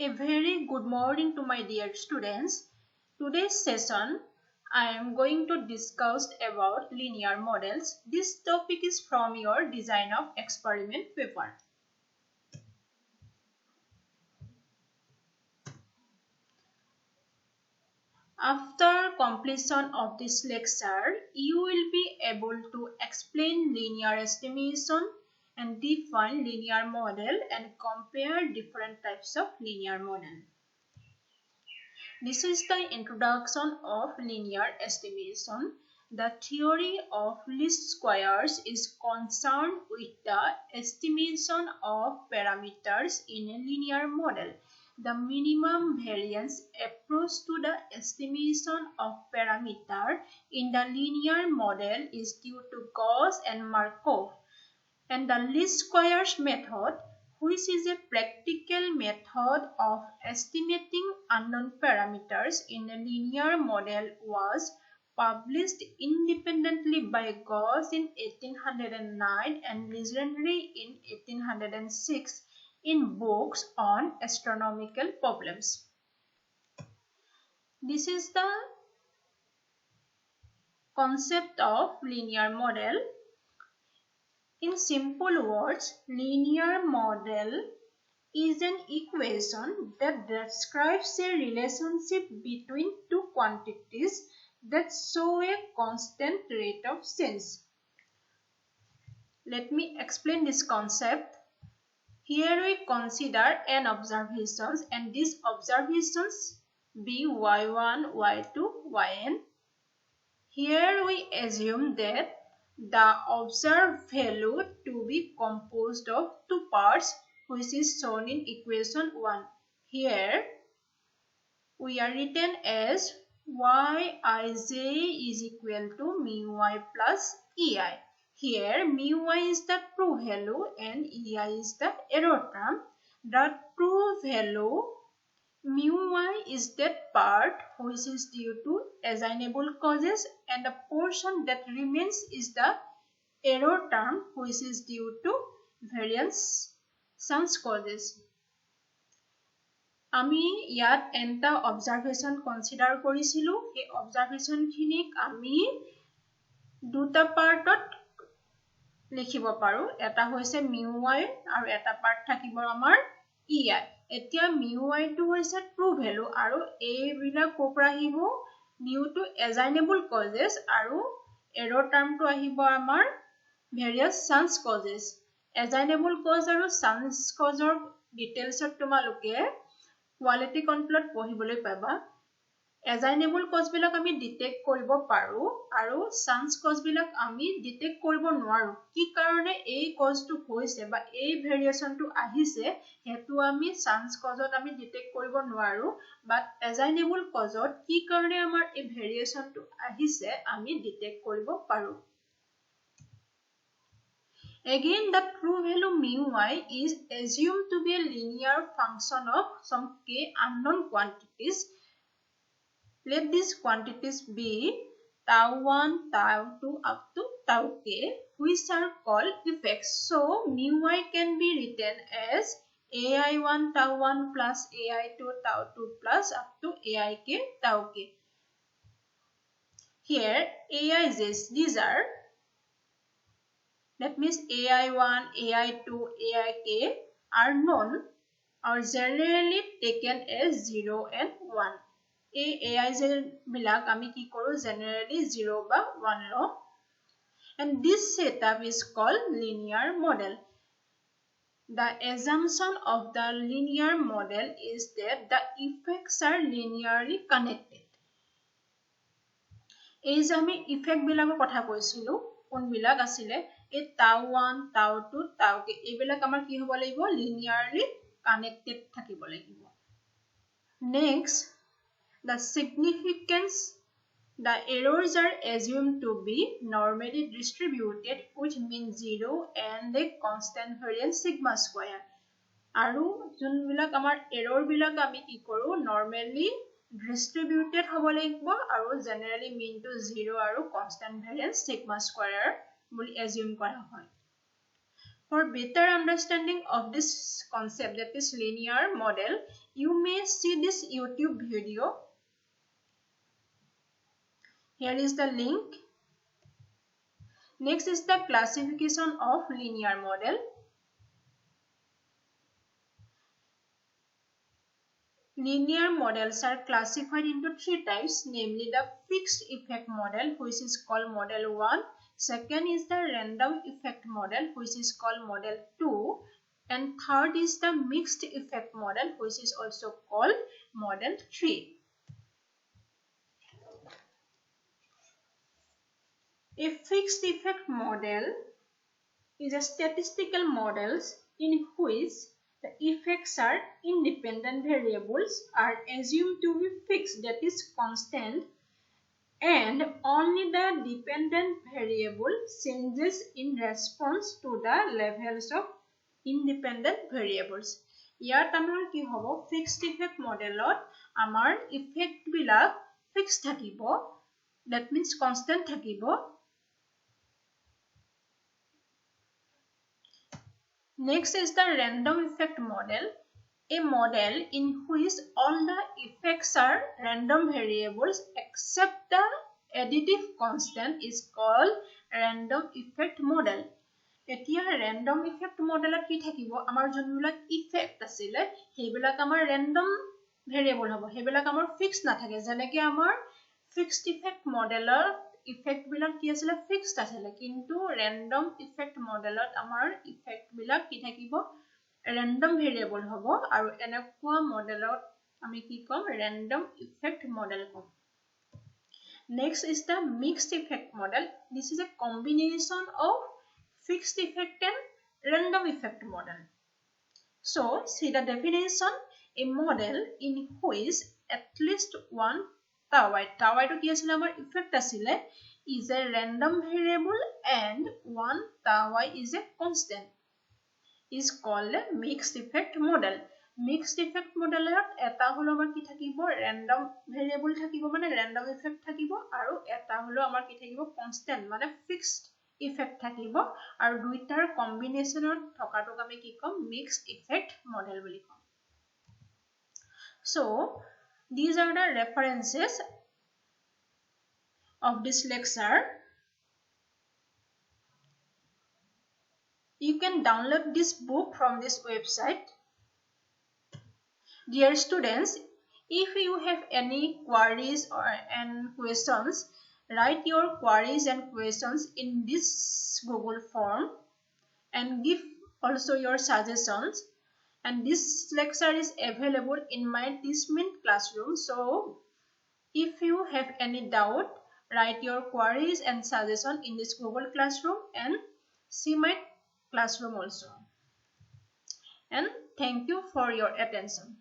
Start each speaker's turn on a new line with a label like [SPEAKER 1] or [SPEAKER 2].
[SPEAKER 1] A very good morning to my dear students. Today's session I am going to discuss about linear models. This topic is from your design of experiment paper. After completion of this lecture, you will be able to explain linear estimation and define linear model and compare different types of linear model. This is the introduction of linear estimation. The theory of least squares is concerned with the estimation of parameters in a linear model. The minimum variance approach to the estimation of parameter in the linear model is due to Gauss and Markov, and the least squares method, which is a practical method of estimating unknown parameters in a linear model, was published independently by Gauss in 1809 and Legendre in 1806 in books on astronomical problems. This is the concept of linear model. In simple words, linear model is an equation that describes a relationship between two quantities that show a constant rate of change. Let me explain this concept. Here we consider n observations and these observations be y1, y2, yn. Here we assume that the observed value to be composed of two parts, which is shown in equation 1. Here we are written as yij is equal to mu y plus ei. Here mu y is the true value and ei is the error term. The true value mu y is that part which is due to assignable causes, and the portion that remains is the error term which is due to variance chance causes. আমি ইয়াত এটা observation consider কৰিছিলো. এই observation খিনিক আমি দুটা পাৰ্টত লিখিব পাৰো. এটা হৈছে mu y আৰু এটা পাৰ্ট থাকিব আমাৰ ei. এতিয়া mu y টো হৈছে true value আৰু এইবিলাক কোপৰা আহিব due to assignable causes আৰু error term টো আহিব আমাৰ various chance causes. Assignable cause আৰু chance causeৰ detailsত তোমালোকে quality controlত পঢ়িবলৈ পাবা. Assignable cause বিলাক আমি ডিটেক্ট কৰিব পাৰো আৰু chance cause বিলাক আমি ডিটেক্ট কৰিব নোৱাৰো. কি কাৰণে এই কজটো হৈছে বা এই ভেৰিয়েচনটো আহিছে হেতু আমি chance causeত আমি ডিটেক্ট কৰিব নোৱাৰো, বাট assignable causeত কি কাৰণে আমাৰ এই ভেৰিয়েচনটো আহিছে আমি ডিটেক্ট কৰিব পাৰো. Again, the true value mu y is assumed to be a linear function of some k unknown quantities. Let these quantities be tau 1, tau 2 up to tau k, which are called effects. So, mu y can be written as ai1 tau 1 plus ai2 tau 2 plus up to aik tau k. Here, aij's, these are, that means ai1, ai2, aik are known or generally taken as 0 and 1. এই aij বিলাক আমি কি কৰো generally 0 বা 1 লও, and this setup is called linear model. The assumption of the linear model is that the effects are linearly connected. এই যে আমি effect বিলাকৰ কথা কৈছিলো কোন বিলাক আছিলে এই tau 1 tau 2 tau k এইবিলাক আমাৰ কি হ'ব লাগিব linearly connected থাকিব লাগিব. Next, the significance, the errors are assumed to be normally distributed, which means 0 and a constant variance sigma square. আৰু যোনবিলাক আমাৰ error বিলাক আমি কি কৰো normally distributed হ'ব লাগিব আৰু generally mean to 0 আৰু constant variance sigma square বুলি assume কৰা হয়. For better understanding of this concept, that is linear model, you may see this YouTube video. Here is the link. Next is the classification of linear model. Linear models are classified into three types, namely the fixed effect model, which is called model 1. Second is the random effect model, which is called model 2. And third is the mixed effect model, which is also called model 3. A fixed effect model is a statistical model in which the effects are independent variables are assumed to be fixed, that is constant, and only the dependent variable changes in response to the levels of independent variables. Yat amar ki hobo fixed effect modelot amar effect bilak fixed thakibo, that means constant thakibo. Next is the random effect model, a model in which all the effects are random variables except the additive constant is called random effect model. Etia random effect model ki thakibo amar jonbilak effect asile hebilak amar random variable hobo, hebilak amar fixed nathake, jeneke amar fixed effect modeler effect bilak ki asile fixed asile, kintu random effect modelot amar effect bilak ki thakibo random variable hobo aru enekwa modelot ami ki kom random effect model kom. Next is the mixed effect model. This is a combination of fixed effect and random effect model. So see the definition, a model in which at least one tawai to ki asile amar effect asile is a random variable and one tawai is a constant is called a mixed effect model. Mixed effect model eta holo amar ki thakibo random variable thakibo mane random effect thakibo aru eta holo amar ki thakibo constant mane fixed effect thakibo aru duitar combination thakatok ami ki kom mixed effect model boli kom. So these are the references of this lecture. You can download this book from this website. Dear students, if you have any queries and questions, write your queries and questions in this Google form and give also your suggestions. And this lecture is available in my Teachment classroom. So if you have any doubt, write your queries and suggestions in this Google Classroom and see my classroom also. And thank you for your attention.